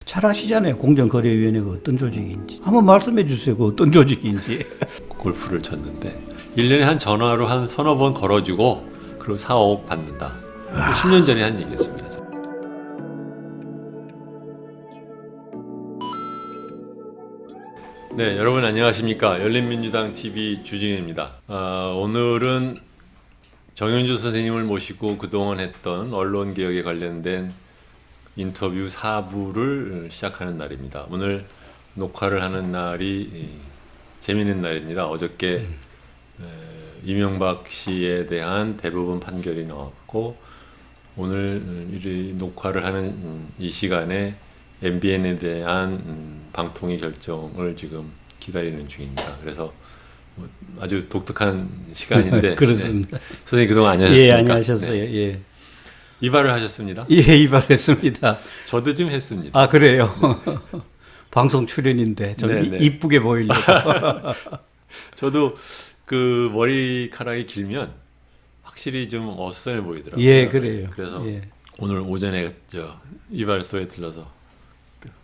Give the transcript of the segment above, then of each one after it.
잘 아시잖아요. 공정거래위원회가 어떤 조직인지. 한번 말씀해 주세요. 그 어떤 조직인지. 골프를 쳤는데 1년에 한 전화로 한 서너 번 걸어주고 그리고 4, 5억 받는다. 10년 전에 한 얘기였습니다. 네, 여러분 안녕하십니까. 열린민주당 TV 주진우입니다. 오늘은 정현주 선생님을 모시고 그동안 했던 언론개혁에 관련된 인터뷰 4부를 시작하는 날입니다. 오늘 녹화를 하는 날이 재미있는 날입니다. 어저께 이명박 씨에 대한 대법원 판결이 나왔고 오늘 이 녹화를 하는 이 시간에 MBN에 대한 방통위 결정을 지금 기다리는 중입니다. 그래서 아주 독특한 시간인데 그렇습니다. 네. 선생님 그동안 안녕하셨습니까? 예, 안녕하셨어요. 네. 예. 이발을 하셨습니다? 예, 이발했습니다. 저도 지금 했습니다. 아, 그래요? 방송 출연인데 좀 네, 네. 이쁘게 보이려고. 저도 그 머리카락이 길면 확실히 좀 어슷해 보이더라고요. 예, 그래요. 그래서 예. 오늘 오전에 이발소에 들러서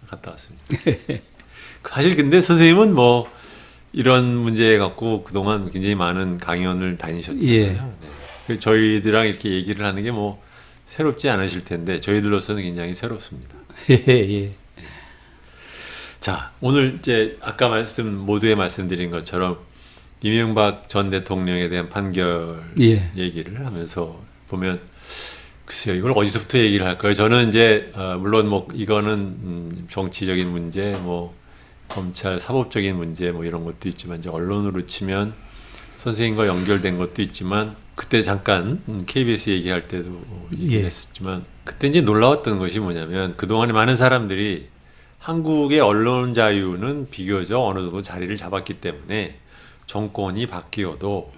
갔다 왔습니다. 사실 근데 선생님은 뭐 이런 문제 갖고 그동안 굉장히 많은 강연을 다니셨잖아요. 예. 네. 저희들랑 이렇게 얘기를 하는 게 뭐 새롭지 않으실 텐데 저희들로서는 굉장히 새롭습니다. 예. 자, 오늘 이제 아까 모두에 말씀드린 것처럼 이명박 전 대통령에 대한 판결 예. 얘기를 하면서 보면 글쎄요, 이걸 어디서부터 얘기를 할까요? 저는 이제 물론 뭐 이거는 정치적인 문제, 뭐 검찰 사법적인 문제 뭐 이런 것도 있지만 이제 언론으로 치면 선생님과 연결된 것도 있지만 그때 잠깐 KBS 얘기할 때도 얘기했었지만 그때 이제 놀라웠던 것이 뭐냐면 그동안에 많은 사람들이 한국의 언론 자유는 비교적 어느 정도 자리를 잡았기 때문에 정권이 바뀌어도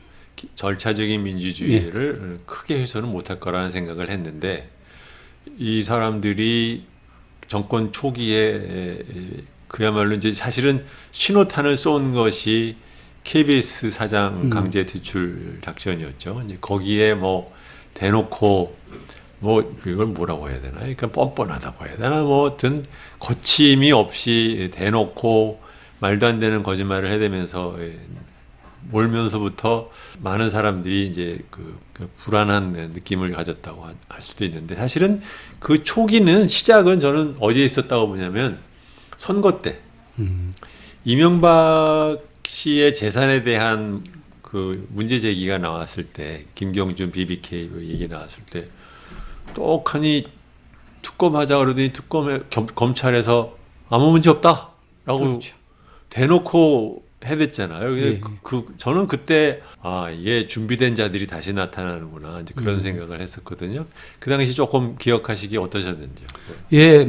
절차적인 민주주의를 크게 훼손은 못할 거라는 생각을 했는데 이 사람들이 정권 초기에 그야말로 이제 사실은 신호탄을 쏜 것이 KBS 사장 강제 퇴출 작전이었죠. 이제 거기에 뭐 대놓고 뭐 이걸 뭐라고 해야 되나? 그러니까 뻔뻔하다고 해야 되나? 뭐 하여튼 거침이 없이 대놓고 말도 안 되는 거짓말을 해대면서 몰면서부터 많은 사람들이 이제 그 불안한 느낌을 가졌다고 할 수도 있는데 사실은 그 초기는 시작은 저는 어디에 있었다고 보냐면 선거 때 이명박 씨의 재산에 대한 그 문제 제기가 나왔을 때 김경준 BBK 얘기 나왔을 때 똑하니 특검하자 그러더니 검찰에서 아무 문제 없다라고 그렇죠. 대놓고 해댔잖아요. 예. 저는 그때 이게 준비된 자들이 다시 나타나는구나 이제 그런 생각을 했었거든요. 그 당시 조금 기억하시기 어떠셨는지요? 예,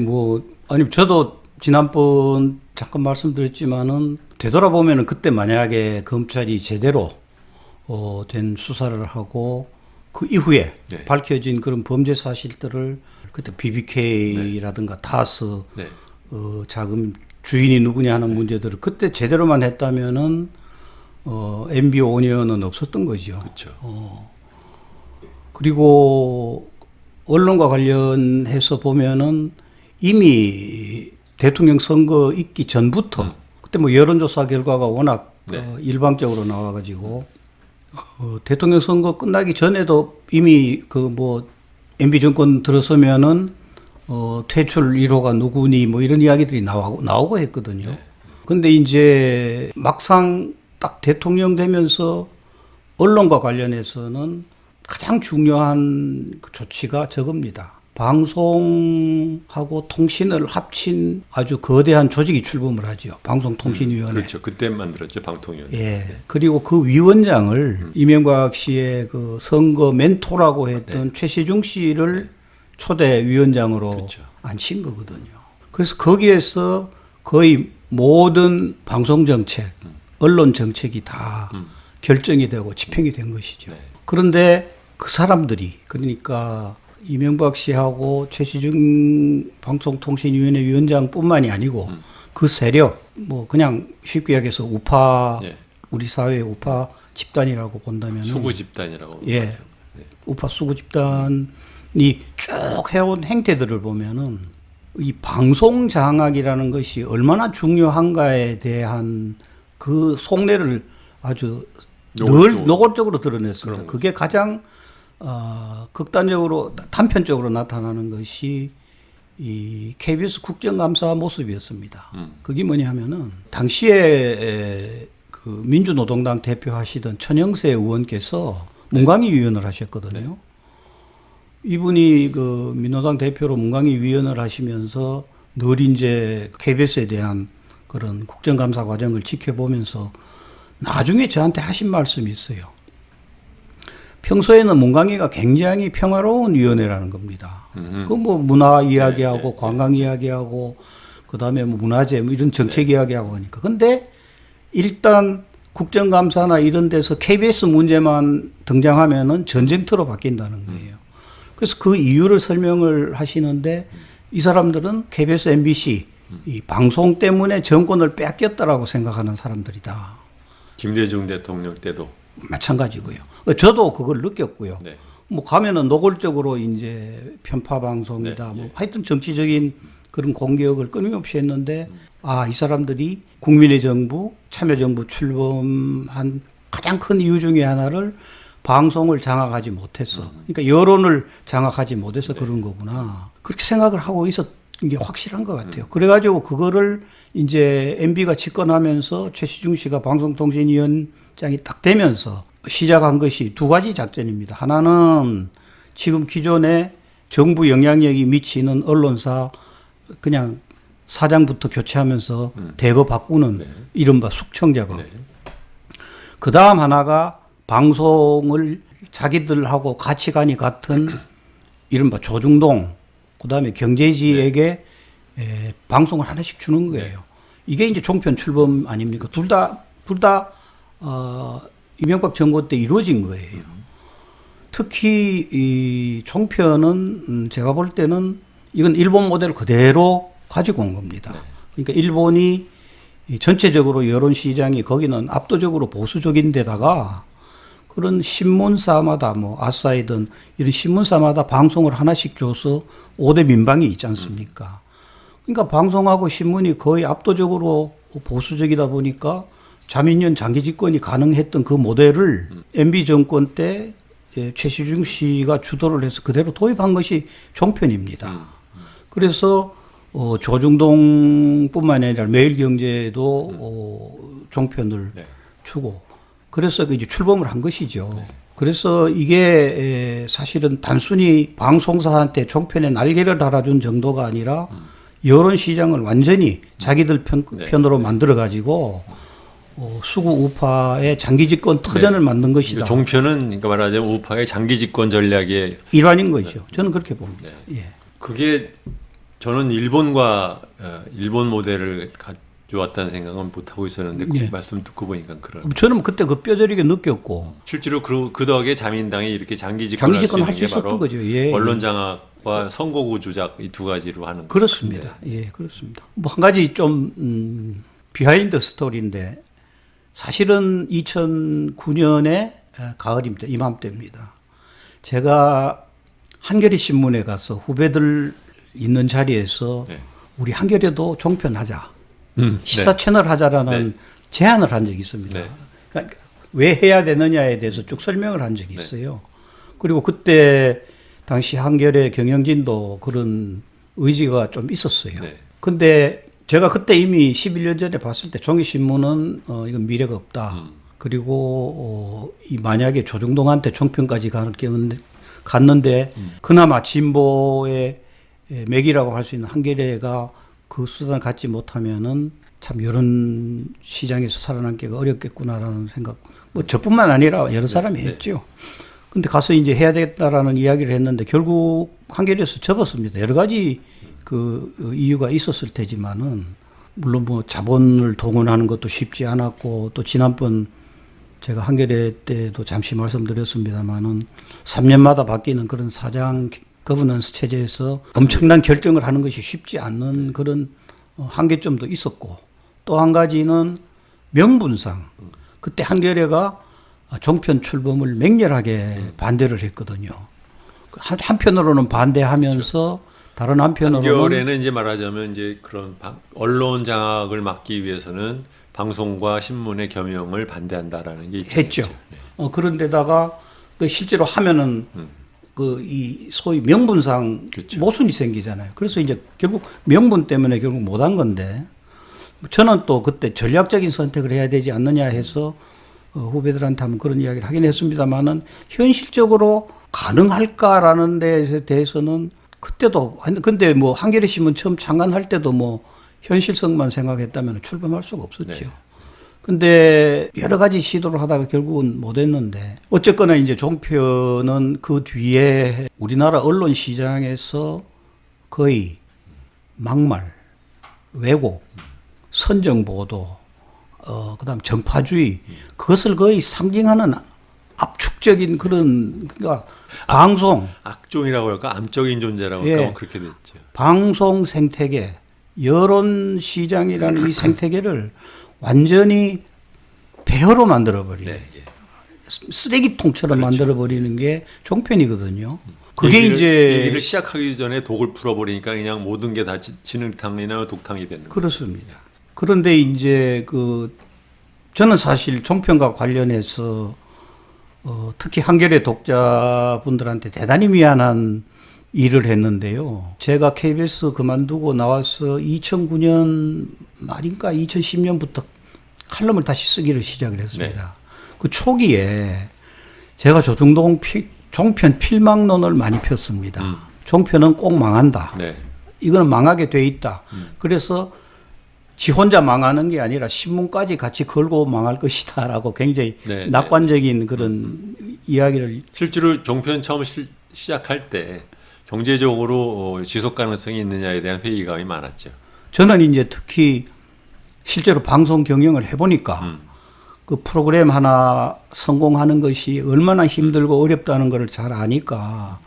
아니 저도 지난번 잠깐 말씀드렸지만은 되돌아보면은 그때 만약에 검찰이 제대로 된 수사를 하고 그 이후에 밝혀진 그런 범죄 사실들을 그때 BBK라든가 타스 자금 주인이 누구냐 하는 문제들을 그때 제대로만 했다면은 MB 5년은 없었던 거죠. 그렇죠. 그리고 언론과 관련해서 보면은 이미 대통령 선거 있기 전부터 그때 뭐 여론조사 결과가 워낙 일방적으로 나와가지고 대통령 선거 끝나기 전에도 이미 MB 정권 들어서면은 퇴출 1호가 누구니 뭐 이런 이야기들이 나오고 했거든요. 근데 이제 막상 딱 대통령 되면서 언론과 관련해서는 가장 중요한 그 조치가 저겁니다. 방송하고 통신을 합친 아주 거대한 조직이 출범을 하죠. 방송통신위원회. 그렇죠. 그때 만들었죠. 방통위원회. 예. 그리고 그 위원장을 이명박 씨의 그 선거 멘토라고 했던 최시중 씨를 초대 위원장으로 그렇죠. 앉힌 거거든요. 그래서 거기에서 거의 모든 방송 정책, 언론 정책이 다 결정이 되고 집행이 된 것이죠. 그런데 그 사람들이 그러니까 이명박 씨하고 최시중 방송통신위원회 위원장뿐만이 아니고 그 세력 그냥 쉽게 얘기해서 우파 우리 사회의 우파 집단이라고 본다면 수구 집단이라고 우파 수구 집단이 쭉 해온 행태들을 보면은 이 방송 장악이라는 것이 얼마나 중요한가에 대한 그 속내를 아주 늘 노골적으로 드러냈습니다. 그게 가장 극단적으로 단편적으로 나타나는 것이 이 KBS 국정감사 모습이었습니다. 그게 뭐냐면은 당시에 그 민주노동당 대표하시던 천영세 의원께서 문광희 위원을 하셨거든요. 이분이 그 민노당 대표로 문광희 위원을 하시면서 늘 이제 KBS에 대한 그런 국정감사 과정을 지켜보면서 나중에 저한테 하신 말씀이 있어요. 평소에는 문광희가 굉장히 평화로운 위원회라는 겁니다. 그 뭐 문화 이야기하고 관광 이야기하고 그다음에 뭐 문화재 뭐 이런 정책 이야기하고 하니까. 근데 일단 국정감사나 이런 데서 KBS 문제만 등장하면은 전쟁터로 바뀐다는 거예요. 그래서 그 이유를 설명을 하시는데 이 사람들은 KBS, MBC 이 방송 때문에 정권을 뺏겼다라고 생각하는 사람들이다. 김대중 대통령 때도 마찬가지고요. 저도 그걸 느꼈고요. 네. 뭐 가면은 노골적으로 이제 편파 방송이다. 뭐 하여튼 정치적인 그런 공격을 끊임없이 했는데 이 사람들이 국민의 정부, 참여정부 출범한 가장 큰 이유 중에 하나를 방송을 장악하지 못했어. 그러니까 여론을 장악하지 못해서 그런 거구나. 그렇게 생각을 하고 있었던 게 확실한 것 같아요. 그래가지고 그거를 이제 MB가 집권하면서 최시중 씨가 방송통신위원장이 딱 되면서 시작한 것이 두 가지 작전입니다. 하나는 지금 기존에 정부 영향력이 미치는 언론사 그냥 사장부터 교체하면서 대거 바꾸는 이른바 숙청 작업. 그 다음 하나가 방송을 자기들하고 가치관이 같은 이른바 조중동, 그 다음에 경제지에게 방송을 하나씩 주는 거예요. 이게 이제 종편 출범 아닙니까? 둘 다 이명박 정부 때 이루어진 거예요. 특히 이 종편은 제가 볼 때는 이건 일본 모델을 그대로 가지고 온 겁니다. 그러니까 일본이 전체적으로 여론 시장이 거기는 압도적으로 보수적인 데다가 그런 신문사마다 뭐 아싸이든 이런 신문사마다 방송을 하나씩 줘서 5대 민방위 있지 않습니까? 그러니까 방송하고 신문이 거의 압도적으로 보수적이다 보니까 자민련 장기 집권이 가능했던 그 모델을 MB 정권 때 최시중 씨가 주도를 해서 그대로 도입한 것이 종편입니다. 그래서 조중동뿐만 아니라 매일경제도 종편을 주고 그래서 이제 출범을 한 것이죠. 그래서 이게 사실은 단순히 방송사한테 종편에 날개를 달아준 정도가 아니라 여론 시장을 완전히 자기들 편으로 만들어 가지고 수구 우파의 장기 집권 터전을 만든 것이다. 종편은 그러니까 말하자면 우파의 장기 집권 전략의 일환인 거죠. 저는 그렇게 봅니다. 예. 그게 저는 일본과 일본 모델을 가져왔다는 생각은 못 하고 있었는데 그 말씀 듣고 보니까 그런. 저는 그때 그 뼈저리게 느꼈고 실제로 그 덕에 자민당이 이렇게 장기 집권할 수 있는 게 바로 거죠. 예. 언론 장악과 선거구 조작 이 두 가지로 하는. 그렇습니다. 예, 그렇습니다. 뭐 한 가지 좀 비하인드 스토리인데 사실은 2009년에 가을입니다. 이맘때입니다. 제가 한겨레 신문에 가서 후배들 있는 자리에서 우리 한겨레도 종편하자. 시사 채널 하자라는 제안을 한 적이 있습니다. 그러니까 왜 해야 되느냐에 대해서 쭉 설명을 한 적이 있어요. 그리고 그때 당시 한겨레 경영진도 그런 의지가 좀 있었어요. 근데 제가 그때 이미 11년 전에 봤을 때 종이신문은 이건 미래가 없다. 그리고 만약에 조중동한테 종편까지 갔는데 그나마 진보의 맥이라고 할 수 있는 한겨레가 그 수단을 갖지 못하면은 참 여론 시장에서 살아남기가 어렵겠구나라는 생각. 뭐 저뿐만 아니라 여러 사람이 했죠. 근데 가서 이제 해야 되겠다라는 이야기를 했는데 결국 한겨레에서 접었습니다. 여러 가지 그 이유가 있었을 테지만은 물론 뭐 자본을 동원하는 것도 쉽지 않았고 또 지난번 제가 한겨레 때도 잠시 말씀드렸습니다만은 3년마다 바뀌는 그런 사장 거버넌스 체제에서 엄청난 결정을 하는 것이 쉽지 않는 그런 한계점도 있었고 또 한 가지는 명분상 그때 한겨레가 종편 출범을 맹렬하게 반대를 했거든요. 한편으로는 반대하면서 다른 한편으로는 한겨레는 이제 말하자면 이제 그런 언론 장악을 막기 위해서는 방송과 신문의 겸용을 반대한다라는 게 했죠. 입장이었죠. 네. 그런데다가 그 실제로 하면은 그 이 소위 명분상 그렇죠. 모순이 생기잖아요. 그래서 이제 결국 명분 때문에 결국 못한 건데 저는 또 그때 전략적인 선택을 해야 되지 않느냐 해서 후배들한테 한번 그런 이야기를 하긴 했습니다만은 현실적으로 가능할까라는 데에 대해서는 그때도 근데 뭐 한겨레 신문 처음 창간할 때도 뭐 현실성만 생각했다면 출범할 수가 없었죠. 네. 근데 여러 가지 시도를 하다가 결국은 못 했는데 어쨌거나 이제 종편은 그 뒤에 우리나라 언론 시장에서 거의 막말, 왜곡, 선정 보도, 그다음 정파주의 그것을 거의 상징하는 압축적인 그런 그러니까 방송, 악종이라고 할까, 암적인 존재라고 할까, 예. 뭐 그렇게 됐죠. 방송 생태계, 여론 시장이라는 이 생태계를 완전히 폐허로 만들어버린 네, 예. 쓰레기통처럼 그렇죠. 만들어버리는 게 종편이거든요. 그게 얘기를 이제 시작하기 전에 독을 풀어버리니까 그냥 모든 게 다 진흙탕이나 독탕이 되는 거죠. 그렇습니다. 그런데 이제 저는 사실 종편과 관련해서 특히 한겨레 독자분들한테 대단히 미안한 일을 했는데요. 제가 KBS 그만두고 나와서 2009년 말인가 2010년부터 칼럼을 다시 쓰기를 시작을 했습니다. 네. 그 초기에 제가 조중동 종편 필망론을 많이 폈습니다. 종편은 꼭 망한다. 네. 이거는 망하게 돼 있다. 그래서 지 혼자 망하는 게 아니라 신문까지 같이 걸고 망할 것이다라고 굉장히 네, 낙관적인 그런 이야기를 실제로 종편 처음 시작할 때 경제적으로 지속 가능성이 있느냐에 대한 회의감이 많았죠. 저는 이제 특히 실제로 방송 경영을 해보니까 그 프로그램 하나 성공하는 것이 얼마나 힘들고 어렵다는 걸 잘 아니까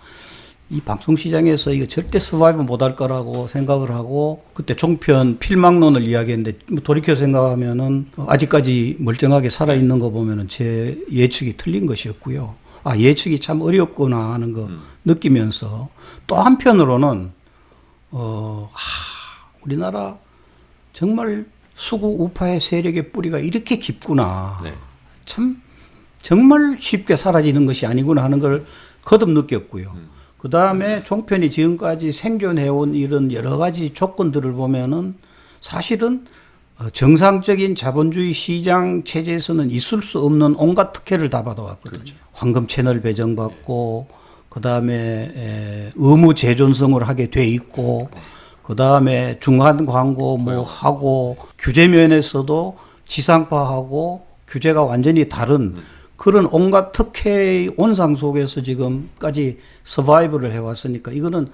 이 방송 시장에서 이거 절대 서바이브 못할 거라고 생각을 하고 그때 종편 필망론을 이야기했는데 뭐 돌이켜 생각하면은 아직까지 멀쩡하게 살아 있는 거 보면은 제 예측이 틀린 것이었고요. 아 예측이 참 어렵구나 하는 거 느끼면서 또 한편으로는 우리나라 정말 수구 우파의 세력의 뿌리가 이렇게 깊구나. 네. 참 정말 쉽게 사라지는 것이 아니구나 하는 걸 거듭 느꼈고요. 그 다음에 종편이 지금까지 생존해온 이런 여러 가지 조건들을 보면은 사실은 정상적인 자본주의 시장 체제에서는 있을 수 없는 온갖 특혜를 다 받아왔거든요. 그렇죠. 황금 채널 배정받고, 그 다음에 의무 재존성을 하게 돼 있고, 그 다음에 중간 광고 뭐 하고, 규제 면에서도 지상파하고 규제가 완전히 다른 그런 온갖 특혜의 온상 속에서 지금까지 서바이브를 해왔으니까 이거는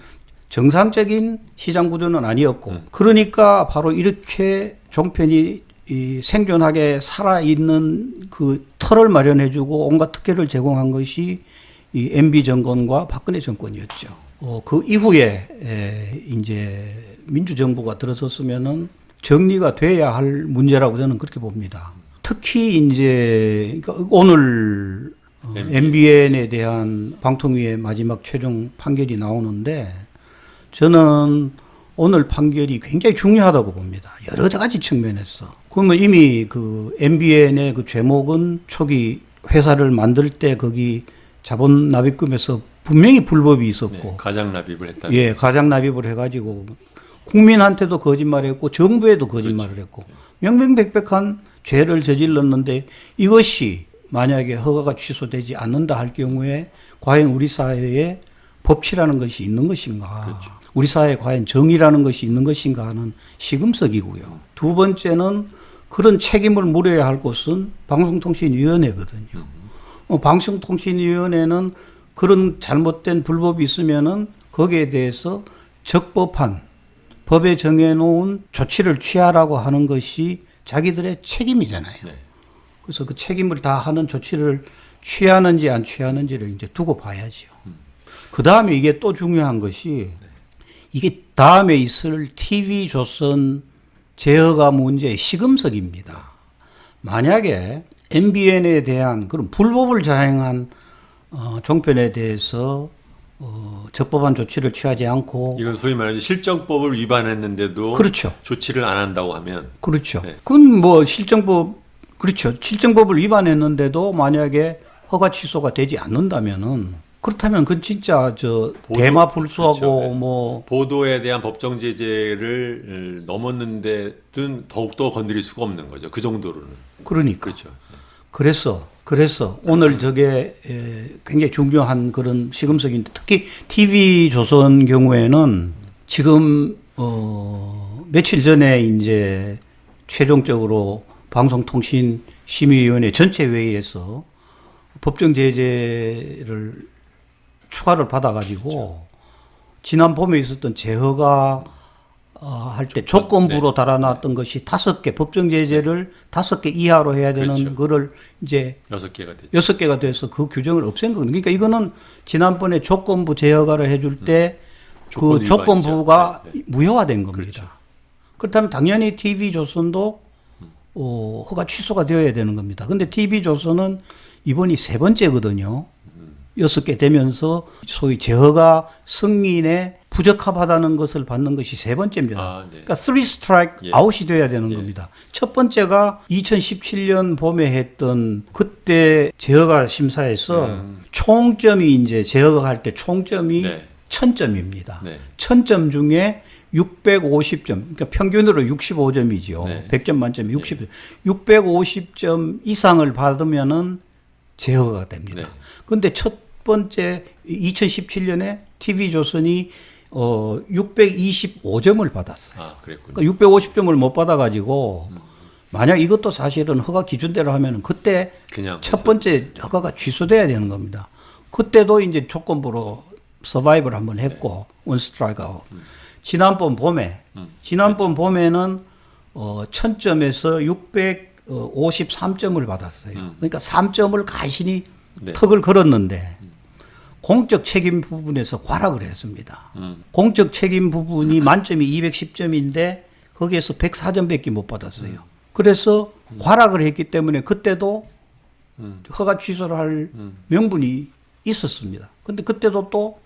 정상적인 시장 구조는 아니었고 그러니까 바로 이렇게 종편이 이 생존하게 살아있는 그 틀을 마련해주고 온갖 특혜를 제공한 것이 이 MB 정권과 박근혜 정권이었죠. 그 이후에 이제 민주정부가 들어섰으면은 정리가 돼야 할 문제라고 저는 그렇게 봅니다. 특히 이제 그러니까 오늘 MBN에 대한 방통위의 마지막 최종 판결이 나오는데 저는 오늘 판결이 굉장히 중요하다고 봅니다. 여러 가지 측면에서. 그러면 이미 그 MBN의 그 죄목은 초기 회사를 만들 때 거기 자본 납입금에서 분명히 불법이 있었고. 네, 가장 납입을 했다. 예, 가장 납입을 해가지고 국민한테도 거짓말했고 정부에도 거짓말을 그렇죠. 했고 명명백백한 죄를 저질렀는데 이것이 만약에 허가가 취소되지 않는다 할 경우에 과연 우리 사회에 법치라는 것이 있는 것인가? 그렇죠. 우리 사회에 과연 정의라는 것이 있는 것인가 하는 시금석이고요. 두 번째는 그런 책임을 물어야 할 곳은 방송통신위원회거든요. 방송통신위원회는 그런 잘못된 불법이 있으면은 거기에 대해서 적법한 법에 정해놓은 조치를 취하라고 하는 것이 자기들의 책임이잖아요. 네. 그래서 그 책임을 다하는 조치를 취하는지 안 취하는지를 이제 두고 봐야죠. 그 다음에 이게 또 중요한 것이 이게 다음에 있을 TV조선 제어가 문제의 시금석입니다. 만약에 MBN에 대한 그런 불법을 자행한 종편에 대해서 적법한 조치를 취하지 않고 이건 소위 말하는 실정법을 위반했는데도 그렇죠. 조치를 안 한다고 하면 그렇죠. 네. 그건 뭐 실정법 그렇죠. 실정법을 위반했는데도 만약에 허가 취소가 되지 않는다면은 그렇다면 그건 진짜 대마불수하고 그렇죠. 네. 뭐 보도에 대한 법정 제재를 넘었는데도 더욱더 건드릴 수가 없는 거죠. 그 정도로는. 그러니까 그렇죠. 그래서 오늘 저게 굉장히 중요한 그런 시금석인데 특히 TV조선 경우에는 지금 며칠 전에 이제 최종적으로 방송통신심의위원회 전체 회의에서 법정 제재를 추가를 받아가지고 지난 봄에 있었던 재허가 할 때 조건부로 달아놨던 것이 5개 법정 제재를 5개 이하로 해야 되는 그렇죠. 거를 이제 6개가 됐죠. 6개가 돼서 그 규정을 없앤 거거든요. 그러니까 이거는 지난번에 조건부 재허가를 해줄 때 그 조건 조건부가 위반이죠. 네. 무효화된 겁니다. 그렇죠. 그렇다면 당연히 TV조선도 허가 취소가 되어야 되는 겁니다. 근데 TV조선은 이번이 3번째거든요. 6개 되면서 소위 재허가 승인에 부적합하다는 것을 받는 것이 3번째입니다. 네. 그러니까 3 스트라이크 아웃이 돼야 되는 겁니다. 첫 번째가 2017년 봄에 했던 그때 재허가 심사에서 총점이 이제 재허가 할 때 총점이 네. 1000점입니다. 네. 1000점 중에 650점, 그러니까 평균으로 65점이죠. 네. 100점 만점에 60점. 650점 이상을 받으면은 제어가 됩니다. 네. 그런데 첫 번째 2017년에 TV조선이 625점을 받았어요. 그랬군요. 그러니까 650점을 못 받아가지고 만약 이것도 사실은 허가 기준대로 하면은 그때 그냥 첫 번째 허가가 취소돼야 되는 겁니다. 그때도 이제 조건부로 서바이벌 한번 했고 원 스트라이크 아웃. 지난번 봄에 봄에는 1000점에서 653점을 받았어요. 그러니까 3점을 간신히 네. 턱을 걸었는데 공적 책임 부분에서 과락을 했습니다. 공적 책임 부분이 만점이 210점인데 거기에서 104점밖에 못 받았어요. 그래서 과락을 했기 때문에 그때도 허가 취소를 할 명분이 있었습니다. 근데 그때도 또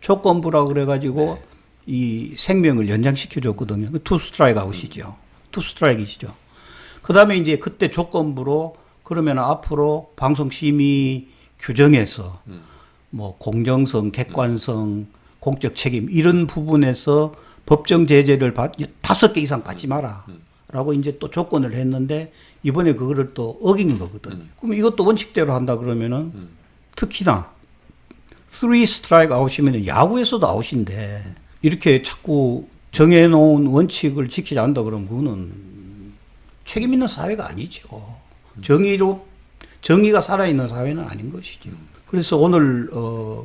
조건부라고 그래가지고 이 생명을 연장시켜 줬거든요. 투 스트라이크 아웃이죠. 투 스트라이크이시죠. 그 다음에 이제 그때 조건부로 그러면 앞으로 방송심의 규정에서 뭐 공정성, 객관성, 공적 책임 이런 부분에서 법정 제재를 5개 이상 받지 마라. 라고 이제 또 조건을 했는데 이번에 그거를 또 어긴 거거든요. 그럼 이것도 원칙대로 한다 그러면은 특히나 3 스트라이크 아웃이면 야구에서도 아웃인데 이렇게 자꾸 정해놓은 원칙을 지키지 않는다 그러면 그거는 책임 있는 사회가 아니죠. 정의가 살아있는 사회는 아닌 것이죠. 그래서 오늘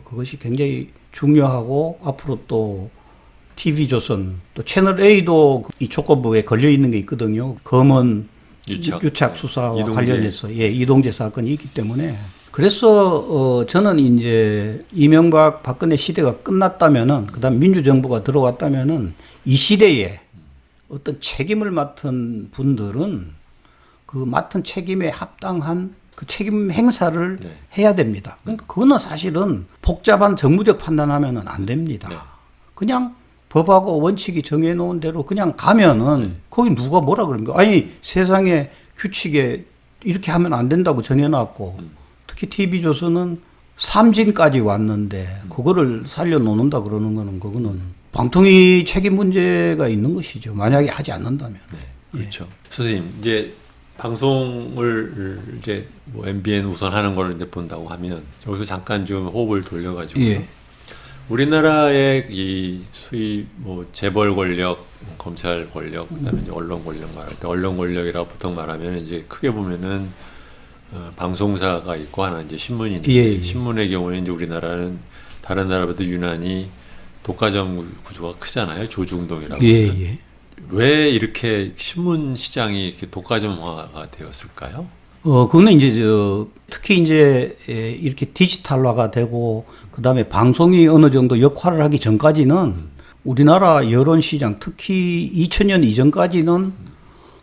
그것이 굉장히 중요하고 앞으로 또 TV조선 또 채널A도 이 조건부에 걸려 있는 게 있거든요. 검언 유착 수사와 이동재. 관련해서 이동재 사건이 있기 때문에 그래서 저는 이제 이명박 박근혜 시대가 끝났다면은 그다음 민주정부가 들어왔다면은 이 시대에 어떤 책임을 맡은 분들은 그 맡은 책임에 합당한 그 책임 행사를 해야 됩니다. 그러니까 그거는 사실은 복잡한 정무적 판단하면은 안 됩니다. 그냥 법하고 원칙이 정해놓은 대로 그냥 가면은 거기 누가 뭐라 그럽니까? 아니 세상에 규칙에 이렇게 하면 안 된다고 정해놨고 특히 TV조선은 삼진까지 왔는데 그거를 살려놓는다 그러는 거는 그거는 방통위 책임 문제가 있는 것이죠. 만약에 하지 않는다면. 그렇죠. 선생님 이제 방송을 이제 뭐 MBN 우선 하는 걸 이제 본다고 하면 여기서 잠깐 좀 호흡을 돌려가지고 우리나라의 이 소위 뭐 재벌 권력, 검찰 권력, 그다음에 이제 언론 권력 말할 때 언론 권력이라고 보통 말하면 이제 크게 보면은 방송사가 있고 하나 이제 신문이 있는데 신문의 경우에는 이제 우리나라는 다른 나라보다 유난히 독과점 구조가 크잖아요. 조중동이라고. 왜 이렇게 신문 시장이 이렇게 독과점화가 되었을까요? 그거는 이제 특히 이제 이렇게 디지털화가 되고 그다음에 방송이 어느 정도 역할을 하기 전까지는 우리나라 여론 시장 특히 2000년 이전까지는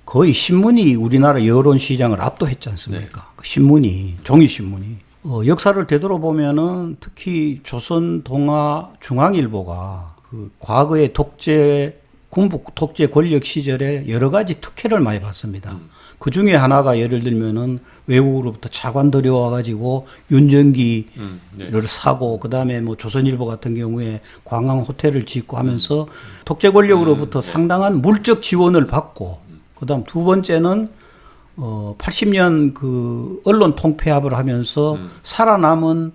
거의 신문이 우리나라 여론 시장을 압도했지 않습니까? 그 신문이 종이 신문이 역사를 되돌아보면은 특히 조선 동아 중앙일보가 그 과거의 군부 독재 권력 시절에 여러 가지 특혜를 많이 받습니다. 그 중에 하나가 예를 들면은 외국으로부터 차관 들여와가지고 윤전기를 네. 사고, 그 다음에 뭐 조선일보 같은 경우에 관광 호텔을 짓고 하면서 독재 권력으로부터 상당한 물적 지원을 받고, 그 다음 두 번째는 80년 그 언론 통폐합을 하면서 살아남은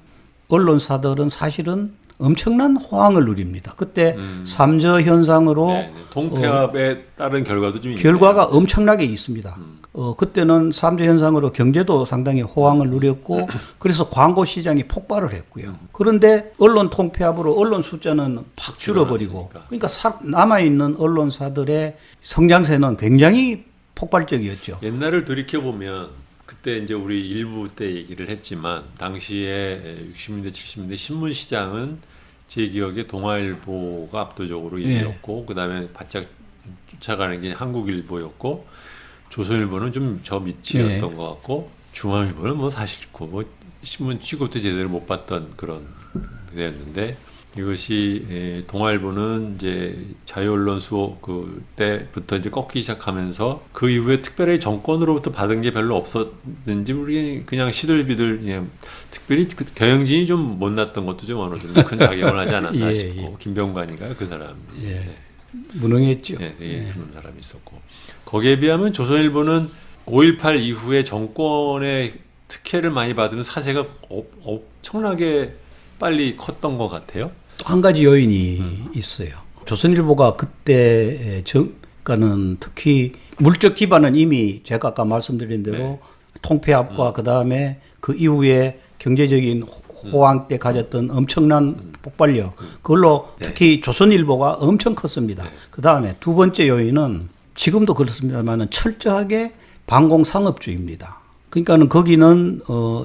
언론사들은 사실은 엄청난 호황을 누립니다. 그때 삼저 현상으로 네, 네. 통폐합에 따른 결과도 좀 결과가 있네요. 엄청나게 있습니다. 그때는 삼저 현상으로 경제도 상당히 호황을 누렸고 그래서 광고 시장이 폭발을 했고요. 그런데 언론 통폐합으로 언론 숫자는 팍 줄어버리고, 그러니까 남아있는 언론사들의 성장세는 굉장히 폭발적이었죠. 옛날을 돌이켜 보면 그때 이제 우리 일부 때 얘기를 했지만 당시에 60년대 70년대 신문 시장은 제 기억에 동아일보가 압도적으로 1위였고 그다음에 바짝 쫓아가는 게 한국일보였고 조선일보는 좀 저 밑이었던 것 같고 중앙일보는 뭐 사실 뭐 신문 취급도 제대로 못 받던 그런 데였는데, 이것이 동아일보는 이제 자유언론 수호 그때부터 이제 꺾기 시작하면서 그 이후에 특별히 정권으로부터 받은 게 별로 없었는지 우리 그냥 시들비들 그냥 특별히 그 경영진이 좀 못났던 것도 좀 어느 정도 큰 작용을 하지 않았나 예, 싶고 예. 김병관이가 그 사람이 무능했죠. 그런 사람이 있었고, 거기에 비하면 조선일보는 5.18 이후에 정권의 특혜를 많이 받으면 사세가 엄청나게 빨리 컸던 것 같아요. 또 한 가지 요인이 있어요. 조선일보가 그때 그러니까는 특히 물적 기반은 이미 제가 아까 말씀드린 대로 통폐합과 그 다음에 그 이후에 경제적인 호황 때 가졌던 엄청난 폭발력, 그걸로 특히 조선일보가 엄청 컸습니다. 그 다음에 두 번째 요인은 지금도 그렇습니다만은 철저하게 반공상업주의입니다. 그러니까는 거기는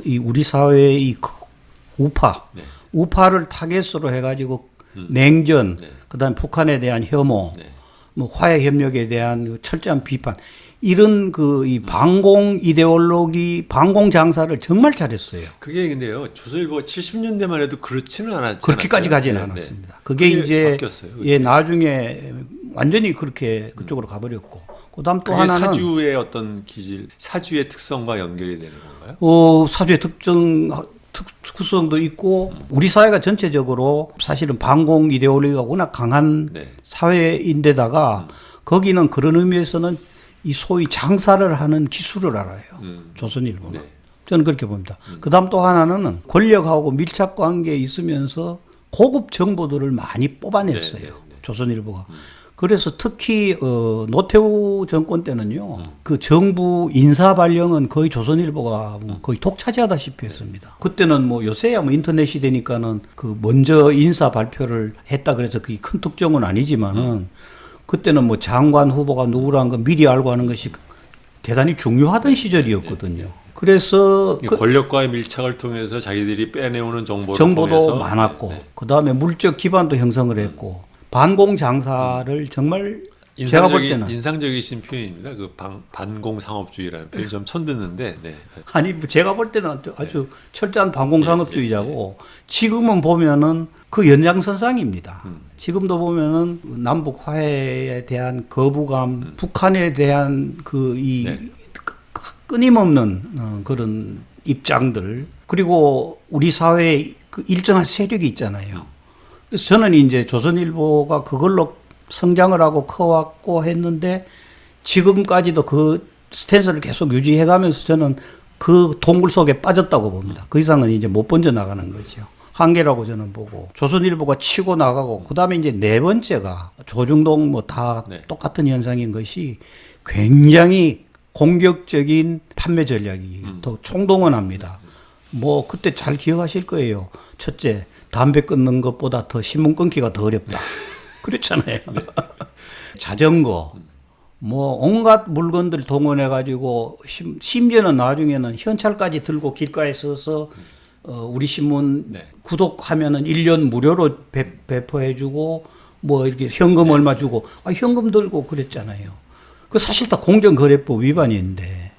이 우리 사회의 이 우파를 타겟으로 해가지고 냉전, 그다음에 북한에 대한 혐오, 뭐 화해 협력에 대한 철저한 비판, 이런 그 이 반공 이데올로기, 반공 장사를 정말 잘했어요. 그게 근데요, 조선일보 70년대만 해도 그렇지는 않았지. 그렇게까지 가지는 않았습니다. 그게 이제 바뀌었어요. 나중에 완전히 그렇게 그쪽으로 가버렸고, 그다음 또 하나는 사주의 어떤 기질, 사주의 특성과 연결이 되는 건가요? 사주의 특성도 있고 우리 사회가 전체적으로 사실은 반공 이데올로기가 워낙 강한 사회인데다가 거기는 그런 의미에서는 이 소위 장사를 하는 기술을 알아요. 조선일보는. 저는 그렇게 봅니다. 그다음 또 하나는 권력하고 밀착 관계에 있으면서 고급 정보들을 많이 뽑아냈어요. 조선일보가. 그래서 특히 노태우 정권 때는요, 그 정부 인사 발령은 거의 조선일보가 거의 독차지하다시피 했습니다. 그때는 뭐 요새야 뭐 인터넷이 되니까는 그 먼저 인사 발표를 했다 그래서 그게 큰 특종은 아니지만은 그때는 뭐 장관 후보가 누구라는 거 미리 알고 하는 것이 대단히 중요하던 시절이었거든요. 그래서 권력과의 밀착을 통해서 자기들이 빼내오는 정보도 통해서 많았고, 그 다음에 물적 기반도 형성을 했고, 반공 장사를 정말 제가 볼 때는 인상적이신 표현입니다. 그 반공 상업주의라는 표현 좀 처음 듣는데, 아니 제가 볼 때는 아주 철저한 반공 상업주의자고 지금은 보면은 그 연장선상입니다. 지금도 보면은 남북 화해에 대한 거부감, 북한에 대한 끊임없는 그런 입장들, 그리고 우리 사회에 그 일정한 세력이 있잖아요. 그래서 저는 이제 조선일보가 그걸로 성장을 하고 커왔고 했는데 지금까지도 그 스탠스를 계속 유지해가면서 저는 그 동굴 속에 빠졌다고 봅니다. 그 이상은 이제 못 번져나가는 거죠. 한계라고 저는 보고, 조선일보가 치고 나가고, 그 다음에 이제 네 번째가 조중동 뭐 다 똑같은 현상인 것이 굉장히 공격적인 판매 전략이 더 총동원합니다. 뭐 그때 잘 기억하실 거예요. 첫째, 담배 끊는 것보다 더 신문 끊기가 더 어렵다. 그랬잖아요. 자전거, 뭐 온갖 물건들 동원해가지고 심지어는 나중에는 현찰까지 들고 길가에 서서 우리 신문 구독하면은 1년 무료로 배포해주고 뭐 이렇게 현금 얼마 주고 현금 들고 그랬잖아요. 그 사실 다 공정거래법 위반인데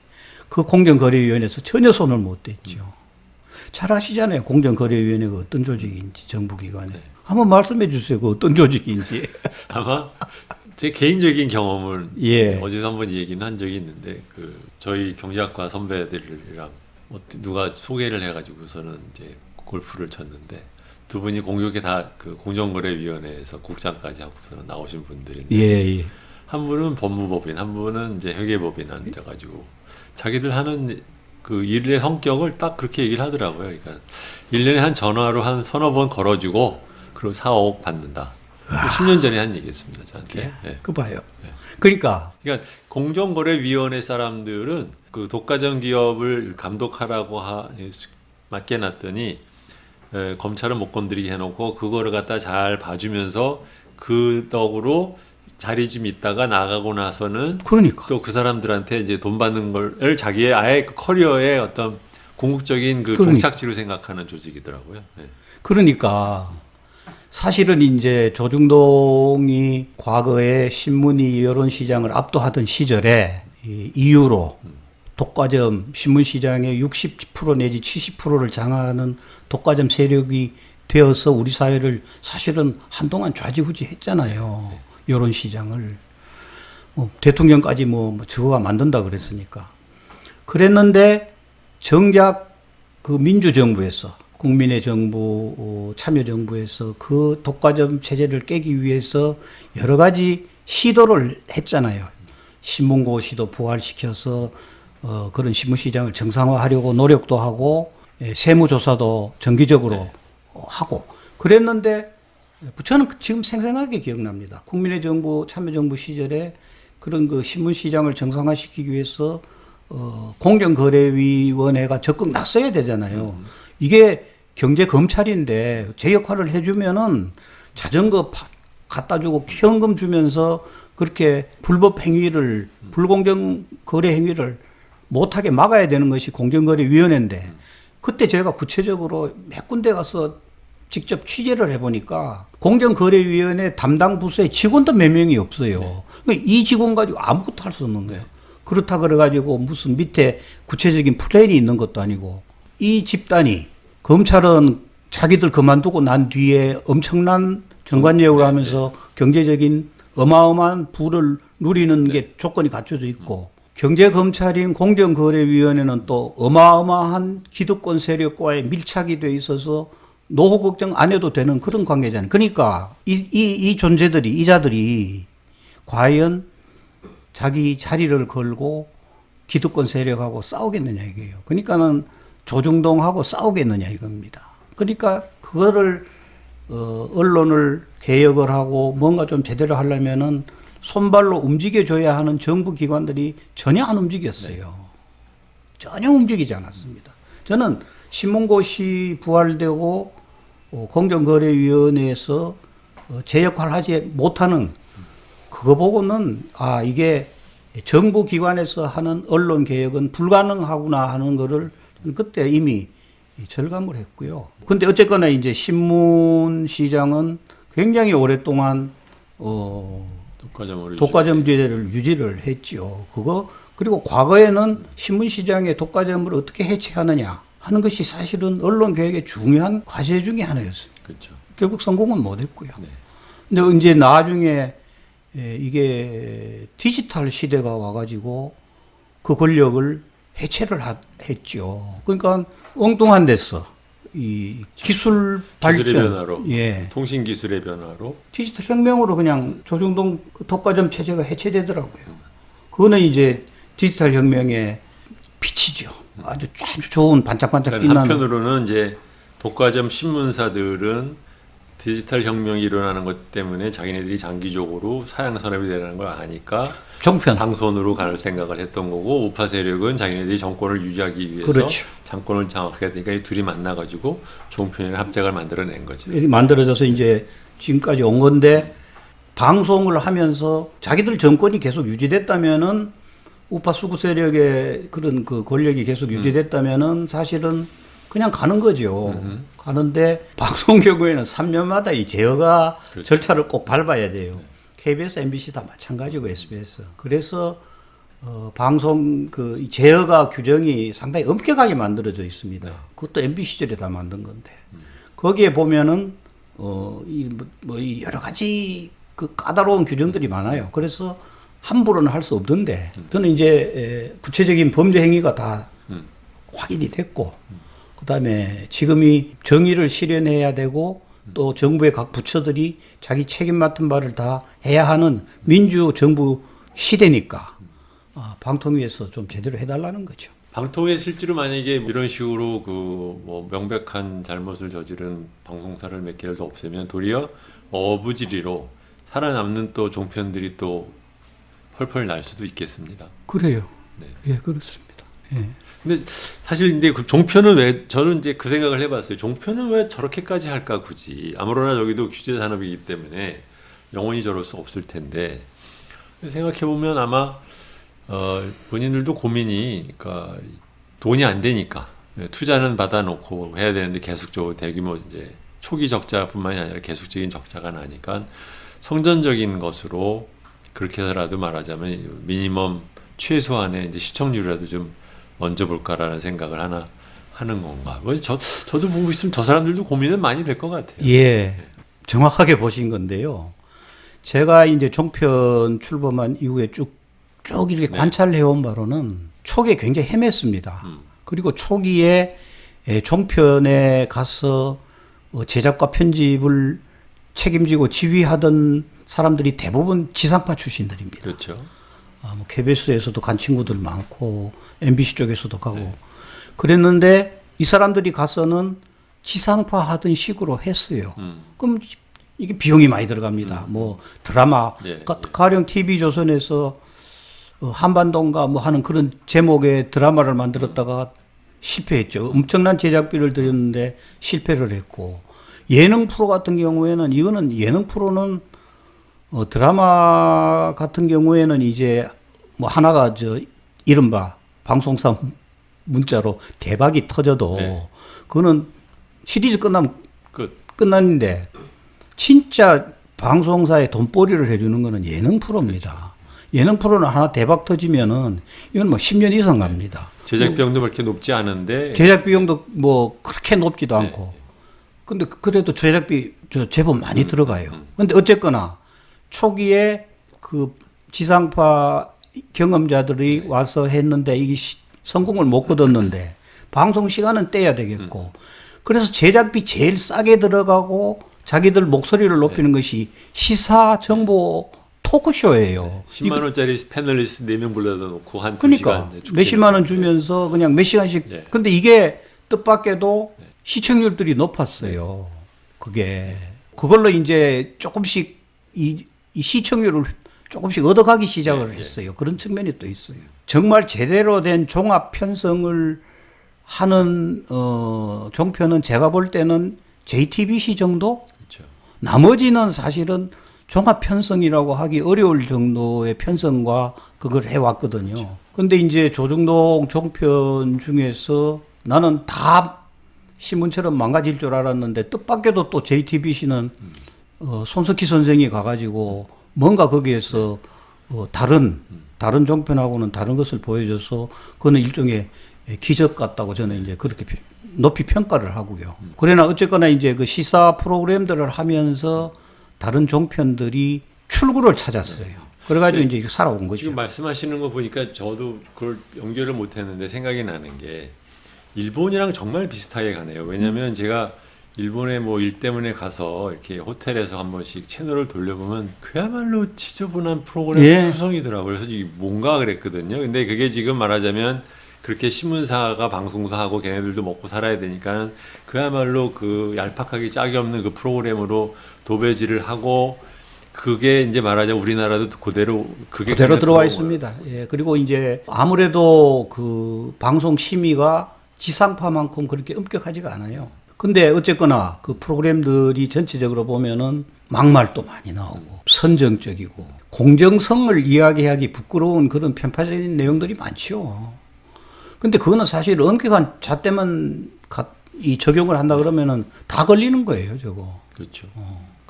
그 공정거래위원회에서 전혀 손을 못 댔죠. 잘 아시잖아요. 공정거래위원회가 어떤 조직인지 정부기관에. 한번 말씀해 주세요. 그 어떤 조직인지. 아마 제 개인적인 경험을 예. 어디서 한번 얘기는 한 적이 있는데 그 저희 경제학과 선배들이랑 누가 소개를 해가지고서는 이제 골프를 쳤는데 두 분이 공교롭게 다 그 공정거래위원회에서 국장까지 하고서 나오신 분들인데 예. 한 분은 법무법인, 한 분은 이제 회계법인 앉아가지고 자기들 하는 그 일의 성격을 딱 그렇게 얘기를 하더라고요. 그러니까 1년에 한 전화로 한 서너 번 걸어주고 그리고 4, 5억 받는다. 10년 전에 한 얘기했습니다, 저한테. 예. 그 봐요. 그러니까 공정거래위원회 사람들은 그 독과점 기업을 감독하라고 맡겨놨더니 검찰은 못 건드리게 해놓고 그거를 갖다 잘 봐주면서 그 덕으로 자리 좀 있다가 나가고 나서는 그러니까 또 그 사람들한테 이제 돈 받는 걸 자기의 아예 그 커리어의 어떤 궁극적인 그 그러니까. 종착지로 생각하는 조직이더라고요. 예. 그러니까 사실은 이제 조중동이 과거에 신문이 여론시장을 압도하던 시절에 이 이유로 독과점 신문시장의 60% 내지 70%를 장악하는 독과점 세력이 되어서 우리 사회를 사실은 한동안 좌지우지했잖아요. 여론시장을 대통령까지 저거가 만든다 그랬으니까. 그랬는데 정작 그 민주정부에서 국민의 정부, 참여정부에서 그 독과점 체제를 깨기 위해서 여러 가지 시도를 했잖아요. 신문고시도 부활시켜서 그런 신문시장을 정상화하려고 노력도 하고 세무조사도 정기적으로 하고 그랬는데 저는 지금 생생하게 기억납니다. 국민의 정부, 참여정부 시절에 그런 그 신문시장을 정상화시키기 위해서 공정거래위원회가 적극 나서야 되잖아요. 이게 경제검찰인데 제 역할을 해주면은 자전거 갖다 주고 현금 주면서 그렇게 불법 행위를, 불공정 거래 행위를 못하게 막아야 되는 것이 공정거래위원회인데 그때 제가 구체적으로 몇 군데 가서 직접 취재를 해보니까 공정거래위원회 담당 부서에 직원도 몇 명이 없어요. 그러니까 이 직원 가지고 아무것도 할 수 없는 거예요. 그렇다 그래가지고 무슨 밑에 구체적인 플랜이 있는 것도 아니고 이 집단이 검찰은 자기들 그만두고 난 뒤에 엄청난 정관예우를 하면서 경제적인 어마어마한 부를 누리는 게 조건이 갖춰져 있고 경제검찰인 공정거래위원회는 또 어마어마한 기득권 세력과의 밀착이 돼 있어서 노후 걱정 안 해도 되는 그런 관계잖아요. 그러니까 이 존재들이, 이 자들이 과연 자기 자리를 걸고 기득권 세력하고 싸우겠느냐 이게요. 그러니까는 조중동하고 싸우겠느냐 이겁니다. 그러니까 그거를 언론을 개혁을 하고 뭔가 좀 제대로 하려면은 손발로 움직여줘야 하는 정부 기관들이 전혀 안 움직였어요. 전혀 움직이지 않았습니다. 저는 신문고시 부활되고 공정거래위원회에서 제 역할을 하지 못하는 그거 보고는 이게 정부 기관에서 하는 언론 개혁은 불가능하구나 하는 거를 그때 이미 절감을 했고요. 근데 어쨌거나 이제 신문 시장은 굉장히 오랫동안 독과점제를 유지를 했죠. 그리고 과거에는 신문 시장의 독과점을 어떻게 해체하느냐 하는 것이 사실은 언론 개혁의 중요한 과제 중에 하나였어요. 그렇죠. 결국 성공은 못했고요. 근데 이제 나중에 이게 디지털 시대가 와가지고 그 권력을 해체를 했죠. 그러니까 엉뚱한 데서 이 기술 발전, 기술의 변화로, 예, 통신 기술의 변화로 디지털 혁명으로 그냥 조중동 독과점 체제가 해체되더라고요. 그거는 이제 디지털 혁명의 빛이죠. 아주 좋은 반짝반짝 빛나는. 한편으로는 이제 독과점 신문사들은 디지털 혁명이 일어나는 것 때문에 자기네들이 장기적으로 사양 산업이 되는 걸 아니까 정편 당선으로 갈 생각을 했던 거고 우파 세력은 자기네들이 정권을 유지하기 위해서 그렇죠. 정권을 장악해야 되니까 이 둘이 만나가지고 종편의 합작을 만들어낸 거죠. 만들어져서 이제 지금까지 온 건데 방송을 하면서 자기들 정권이 계속 유지됐다면은 우파 수구 세력의 그런 그 권력이 계속 유지됐다면은 사실은 그냥 가는 거죠. 가는데 방송 경우에는 3년마다 이 제어가 절차를 꼭 밟아야 돼요. KBS, MBC 다 마찬가지고 SBS. 그래서 방송 그 제어가 규정이 상당히 엄격하게 만들어져 있습니다. 그것도 MB 시절에 다 만든 건데 거기에 보면은 이 여러 가지 그 까다로운 규정들이 많아요. 그래서 함부로는 할 수 없던데 저는 이제 구체적인 범죄 행위가 다 확인이 됐고 그다음에 지금이 정의를 실현해야 되고 또 정부의 각 부처들이 자기 책임 맡은 바를 다 해야 하는 민주 정부 시대니까 방통위에서 좀 제대로 해달라는 거죠. 방통위에 실제로 만약에 이런 식으로 그 뭐 명백한 잘못을 저지른 방송사를 몇 개를 더 없애면 도리어 어부지리로 살아남는 또 종편들이 또 펄펄 날 수도 있겠습니다. 그래요. 네. 예, 그렇습니다. 예. 근데 사실 근데 그 종편은 왜 저는 이제 그 생각을 해봤어요. 종편은 왜 저렇게까지 할까 굳이 아무로나 저기도 규제 산업이기 때문에 영원히 저럴 수 없을 텐데 생각해 보면 아마 본인들도 고민이 그러니까 돈이 안 되니까 투자는 받아놓고 해야 되는데 계속적으로 대규모 이제 초기 적자뿐만이 아니라 계속적인 적자가 나니까 성전적인 것으로 그렇게 해서라도 말하자면 미니멈 최소한의 이제 시청률이라도 좀 얹어볼까라는 생각을 하나 하는 건가. 저도 보고 있으면 저 사람들도 고민은 많이 될 것 같아요. 예, 정확하게 보신 건데요. 제가 이제 종편 출범한 이후에 쭉 이렇게 관찰해온 바로는 초기에 굉장히 헤맸습니다. 그리고 초기에 종편에 가서 제작과 편집을 책임지고 지휘하던 사람들이 대부분 지상파 출신들입니다. 그렇죠. 뭐 KBS에서도 간 친구들 많고 MBC 쪽에서도 가고 그랬는데 이 사람들이 가서는 지상파 하던 식으로 했어요. 그럼 이게 비용이 많이 들어갑니다. 뭐 드라마 가령 TV조선에서 한반도인가 뭐 하는 그런 제목의 드라마를 만들었다가 실패했죠. 엄청난 제작비를 들였는데 실패를 했고 예능 프로 같은 경우에는 이거는 예능 프로는 드라마 같은 경우에는 이제 뭐 하나가 이른바 방송사 문자로 대박이 터져도 그거는 시리즈 끝나면 끝났는데 진짜 방송사에 돈벌이를 해주는 거는 예능 프로입니다. 예능 프로는 하나 대박 터지면은 이건 뭐 10년 이상 갑니다. 제작 비용도 그렇게 높지 않은데 제작 비용도 뭐 그렇게 높지도 않고 근데 그래도 제작비 제법 많이 들어가요. 근데 어쨌거나 초기에 그 지상파 경험자들이 와서 했는데 이게 성공을 못 거뒀는데 방송 시간은 떼야 되겠고 그래서 제작비 제일 싸게 들어가고 자기들 목소리를 높이는 것이 시사 정보 토크쇼예요. 10만 원짜리 패널리스트 4명 불러다 놓고 한 2시간 그러니까 몇십만 원 주면서 그냥 몇 시간씩 근데 이게 뜻밖에도 시청률들이 높았어요. 그걸로 이제 조금씩 이 시청률을 조금씩 얻어가기 시작을 했어요. 그런 측면이 또 있어요. 정말 제대로 된 종합 편성을 하는 종편은 제가 볼 때는 JTBC 정도? 그렇죠. 나머지는 사실은 종합 편성이라고 하기 어려울 정도의 편성과 그걸 해왔거든요. 근데 이제 조중동 종편 중에서 나는 다 신문처럼 망가질 줄 알았는데 뜻밖에도 또 JTBC는 손석희 선생이 가가지고 뭔가 거기에서 다른 종편하고는 다른 것을 보여줘서 그거는 일종의 기적 같다고 저는 이제 그렇게 높이 평가를 하고요. 그러나 어쨌거나 이제 그 시사 프로그램들을 하면서 다른 종편들이 출구를 찾았어요. 그래가지고 이제 살아온 거죠. 지금 말씀하시는 거 보니까 저도 그걸 연결을 못했는데 생각이 나는 게 일본이랑 정말 비슷하게 가네요. 왜냐하면 제가 일본에 뭐 일 때문에 가서 이렇게 호텔에서 한 번씩 채널을 돌려보면 그야말로 지저분한 프로그램 투성이더라고요. 그래서 이게 뭔가 그랬거든요. 근데 그게 지금 말하자면 그렇게 신문사가 방송사하고 걔네들도 먹고 살아야 되니까 그야말로 그 얄팍하게 짝이 없는 그 프로그램으로 도배질을 하고 그게 이제 말하자면 우리나라도 그대로 들어와 있습니다. 예. 그리고 이제 아무래도 그 방송 심의가 지상파만큼 그렇게 엄격하지가 않아요. 근데 어쨌거나 그 프로그램들이 전체적으로 보면은 막말도 많이 나오고 선정적이고 공정성을 이야기하기 부끄러운 그런 편파적인 내용들이 많죠. 근데 그거는 사실 엄격한 잣대만 이 적용을 한다 그러면은 다 걸리는 거예요, 저거. 그렇죠.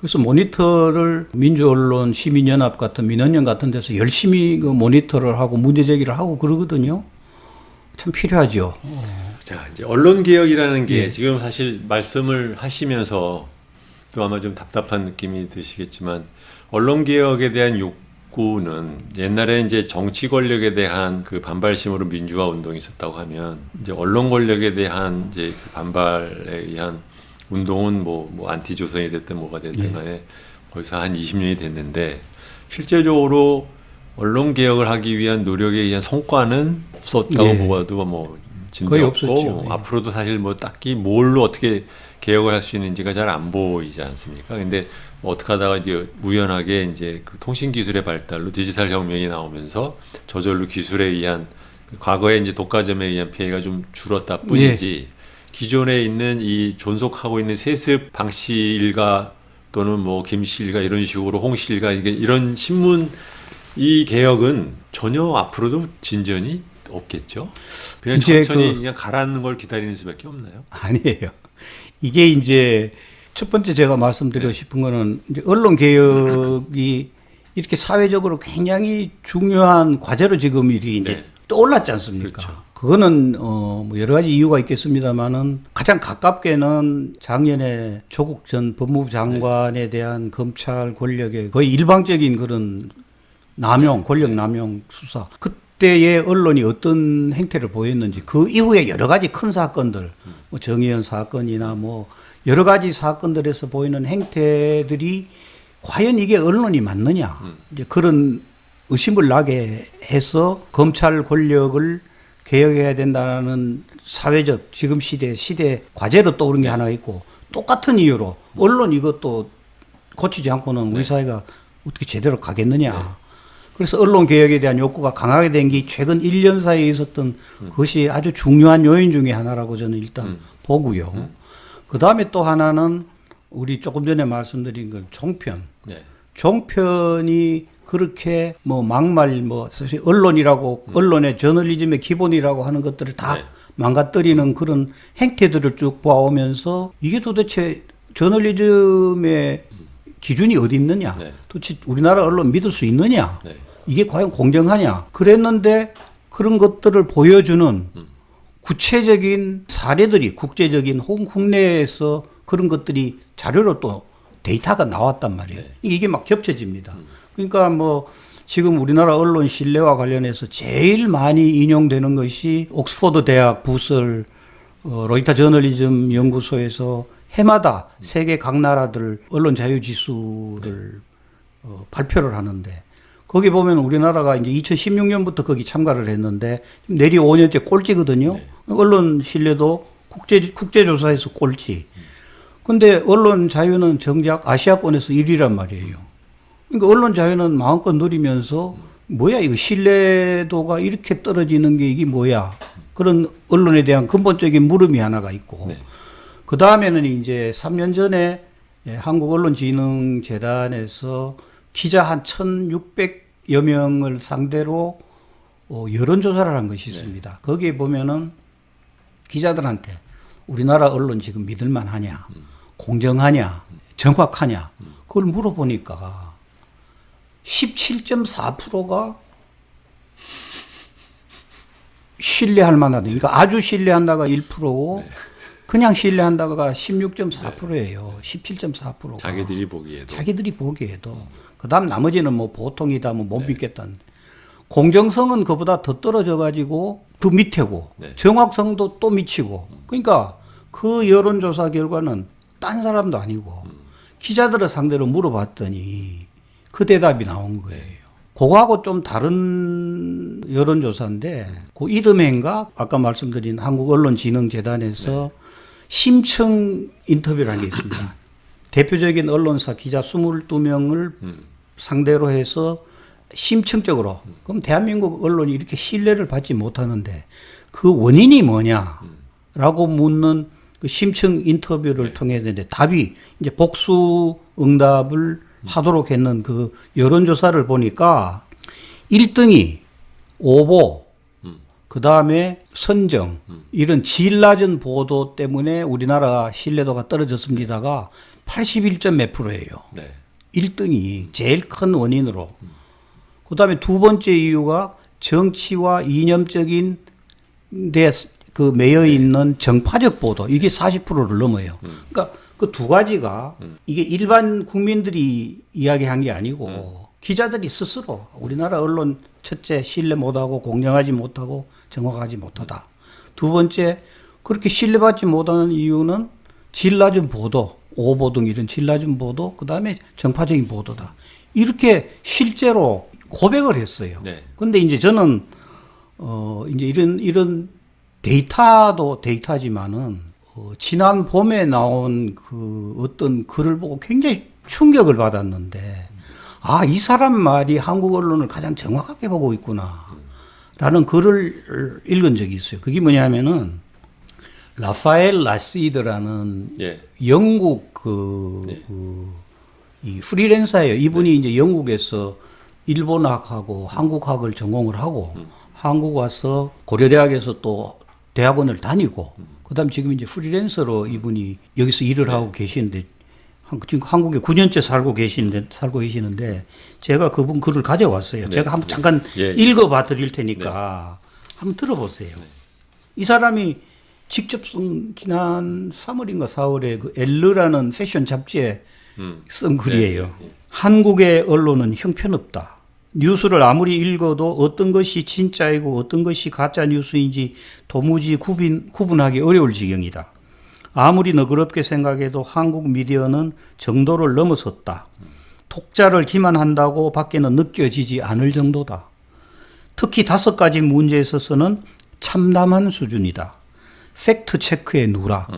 그래서 모니터를 민주언론 시민연합 같은 민원연 같은 데서 열심히 그 모니터를 하고 문제 제기를 하고 그러거든요. 참 필요하죠. 자, 이제 언론 개혁이라는 게 예. 지금 사실 말씀을 하시면서 또 아마 좀 답답한 느낌이 드시겠지만 언론 개혁에 대한 욕구는 옛날에 이제 정치 권력에 대한 그 반발심으로 민주화 운동이 있었다고 하면 이제 언론 권력에 대한 이제 그 반발에 의한 운동은 뭐 안티 조선이 됐든 뭐가 됐든 간에 벌써 한 20년이 됐는데 실제적으로 언론 개혁을 하기 위한 노력에 의한 성과는 없었다고 예. 보아도 뭐 거의 진도 없고 없었죠. 예. 앞으로도 사실 뭐 딱히 뭘로 어떻게 개혁을 할 수 있는지가 잘 안 보이지 않습니까? 근데 뭐 어떻게 하다가 이제 우연하게 이제 그 통신 기술의 발달로 디지털 혁명이 나오면서 저절로 기술에 의한 과거에 이제 독과점에 의한 피해가 좀 줄었다 뿐이지 기존에 있는 이 존속하고 있는 세습 방씨 일가 또는 뭐 김씨 일가 이런 식으로 홍씨 일가 이게 이런 신문 이 개혁은 전혀 앞으로도 진전이 없겠죠. 그냥 이제 천천히 그냥 가라앉는 걸 기다리는 수밖에 없나요? 아니에요. 이게 이제 첫 번째 제가 말씀드리고 싶은 거는 이제 언론 개혁이 이렇게 사회적으로 굉장히 중요한 과제로 지금 일이 이제 네. 떠올랐지 않습니까? 그렇죠. 그거는 뭐 여러 가지 이유가 있겠습니다만은 가장 가깝게는 작년에 조국 전 법무부 장관에 대한 검찰 권력의 거의 일방적인 그런 남용, 권력 남용 수사. 그때의 언론이 어떤 행태를 보였는지 그 이후에 여러 가지 큰 사건들, 뭐 정의연 사건이나 뭐 여러 가지 사건들에서 보이는 행태들이 과연 이게 언론이 맞느냐. 이제 그런 의심을 나게 해서 검찰 권력을 개혁해야 된다는 사회적 지금 시대 과제로 떠오른 게 하나 있고 똑같은 이유로 언론 이것도 고치지 않고는 우리 사회가 어떻게 제대로 가겠느냐. 그래서 언론 개혁에 대한 욕구가 강하게 된 게 최근 1년 사이에 있었던 그것이 아주 중요한 요인 중에 하나라고 저는 일단 보고요. 그 다음에 또 하나는 우리 조금 전에 말씀드린 건 종편. 네. 종편이 그렇게 뭐 막말 뭐 사실 언론이라고 언론의 저널리즘의 기본이라고 하는 것들을 다 네. 망가뜨리는 그런 행태들을 쭉 봐오면서 이게 도대체 저널리즘의 기준이 어디 있느냐? 네. 도대체 우리나라 언론 믿을 수 있느냐? 네. 이게 과연 공정하냐? 그랬는데 그런 것들을 보여주는 구체적인 사례들이 국제적인 혹은 국내에서 그런 것들이 자료로 또 데이터가 나왔단 말이에요. 네. 이게 막 겹쳐집니다. 그러니까 뭐 지금 우리나라 언론 신뢰와 관련해서 제일 많이 인용되는 것이 옥스퍼드 대학 부설 로이터 저널리즘 연구소에서 해마다 세계 각 나라들 언론 자유 지수를 발표를 하는데 거기 보면 우리나라가 이제 2016년부터 거기 참가를 했는데 내리 5년째 꼴찌거든요. 네. 언론 신뢰도 국제조사에서 꼴찌. 근데 언론 자유는 정작 아시아권에서 1위란 말이에요. 그러니까 언론 자유는 마음껏 누리면서 뭐야 이거 신뢰도가 이렇게 떨어지는 게 이게 뭐야. 그런 언론에 대한 근본적인 물음이 하나가 있고 네. 그 다음에는 이제 3년 전에 한국언론진흥재단에서 기자 한 1,600여 명을 상대로 여론조사를 한 것이 있습니다. 거기에 보면은 기자들한테 우리나라 언론 지금 믿을만 하냐, 공정하냐, 정확하냐, 그걸 물어보니까 17.4%가 신뢰할 만하다. 그러니까 아주 신뢰한다가 1%고 그냥 신뢰한다가 16.4%예요. 17.4%가. 자기들이 보기에도. 자기들이 보기에도. 그다음 나머지는 뭐 보통이다, 뭐 못 믿겠다는. 공정성은 그보다 더 떨어져 가지고 더 밑에고 정확성도 또 미치고. 그러니까 그 여론조사 결과는 딴 사람도 아니고 기자들을 상대로 물어봤더니 그 대답이 나온 거예요. 그거하고 좀 다른 여론조사인데 그 이듬해인가 아까 말씀드린 한국언론진흥재단에서 심층 인터뷰를 한 게 있습니다. 대표적인 언론사 기자 22명을 상대로 해서 심층적으로 그럼 대한민국 언론이 이렇게 신뢰를 받지 못하는데 그 원인이 뭐냐라고 묻는 그 심층 인터뷰를 통해서 답이 이제 복수 응답을 하도록 했는 그 여론조사를 보니까 1등이 오보, 그 다음에 선정, 이런 질 낮은 보도 때문에 우리나라 신뢰도가 떨어졌습니다가 81점 몇 프로예요. 네. 1등이 제일 큰 원인으로. 그 다음에 두 번째 이유가 정치와 이념적인 데 그 매여 있는 정파적 보도. 이게 40%를 넘어요. 그러니까 그 두 가지가 이게 일반 국민들이 이야기한 게 아니고 기자들이 스스로 우리나라 언론 첫째 신뢰 못하고 공정하지 못하고 정확하지 못하다. 두 번째 그렇게 신뢰받지 못하는 이유는 질 낮은 보도, 오보 등 이런 질 낮은 보도, 그 다음에 정파적인 보도다. 이렇게 실제로 고백을 했어요. 네. 근데 이제 저는 이제 이런 데이터도 데이터지만은 지난 봄에 나온 그 어떤 글을 보고 굉장히 충격을 받았는데 이 사람 말이 한국 언론을 가장 정확하게 보고 있구나. 라는 글을 읽은 적이 있어요. 그게 뭐냐면은 라파엘 라시드라는 예. 영국 이 프리랜서예요. 이분이 이제 영국에서 일본학하고 한국학을 전공을 하고 한국 와서 고려대학에서 또 대학원을 다니고 그다음 지금 이제 프리랜서로 이분이 여기서 일을 하고 계시는데 지금 한국에 9년째 살고 계시는데 제가 그분 글을 가져왔어요. 네. 제가 한번 잠깐 예. 읽어봐 드릴 테니까 한번 들어보세요. 이 사람이 직접 쓴 지난 3월인가 4월에 그 엘르라는 패션 잡지에 쓴 글이에요. 네. 한국의 언론은 형편없다. 뉴스를 아무리 읽어도 어떤 것이 진짜이고 어떤 것이 가짜 뉴스인지 도무지 구분하기 어려울 지경이다. 아무리 너그럽게 생각해도 한국 미디어는 정도를 넘어섰다. 독자를 기만한다고 밖에는 느껴지지 않을 정도다. 특히 5가지 문제에 있어서는 참담한 수준이다. 팩트 체크의 누락,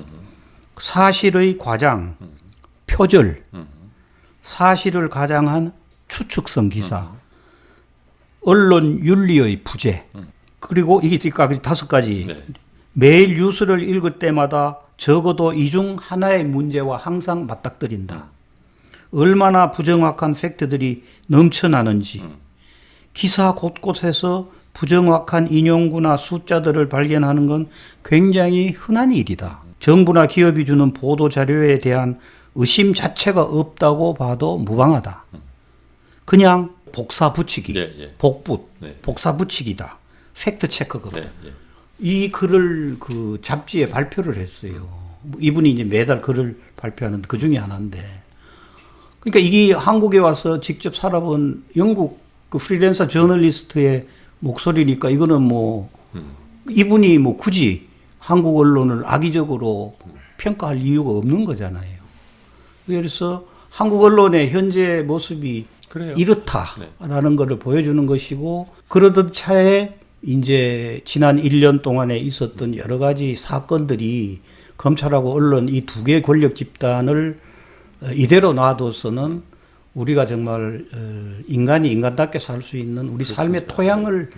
사실의 과장, 표절, 사실을 가장한 추측성 기사, 언론 윤리의 부재, 그리고 이게 5가지. 네. 매일 뉴스를 읽을 때마다 적어도 이 중 하나의 문제와 항상 맞닥뜨린다. 얼마나 부정확한 팩트들이 넘쳐나는지, 기사 곳곳에서 부정확한 인용구나 숫자들을 발견하는 건 굉장히 흔한 일이다. 정부나 기업이 주는 보도 자료에 대한 의심 자체가 없다고 봐도 무방하다. 그냥 복사 붙이기, 복붙, 복사 붙이기다. 팩트 체크가 없다. 이 글을 그 잡지에 발표를 했어요. 이분이 이제 매달 글을 발표하는데 그 중에 하나인데. 그러니까 이게 한국에 와서 직접 살아본 영국 그 프리랜서 저널리스트의 목소리니까 이거는 뭐 이분이 뭐 굳이 한국 언론을 악의적으로 평가할 이유가 없는 거잖아요. 그래서 한국 언론의 현재 모습이 그래요. 이렇다라는 것을 보여주는 것이고 그러던 차에 이제 지난 1년 동안에 있었던 여러 가지 사건들이 검찰하고 언론 이 두 개의 권력 집단을 이대로 놔둬서는 우리가 정말 인간이 인간답게 살 수 있는 우리 삶의 토양을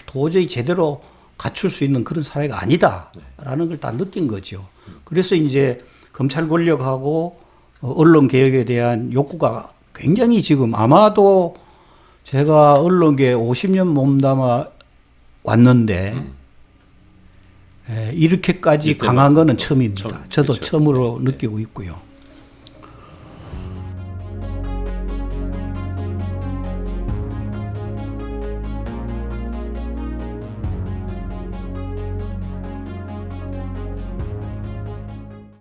도저히 제대로 갖출 수 있는 그런 사회가 아니다라는 걸 다 느낀 거죠. 그래서 이제 검찰 권력하고 언론 개혁에 대한 욕구가 굉장히 지금 아마도 제가 언론계에 50년 몸담아 왔는데 이렇게까지 강한 거는 처음입니다. 저도 그렇죠. 처음으로 느끼고 있고요.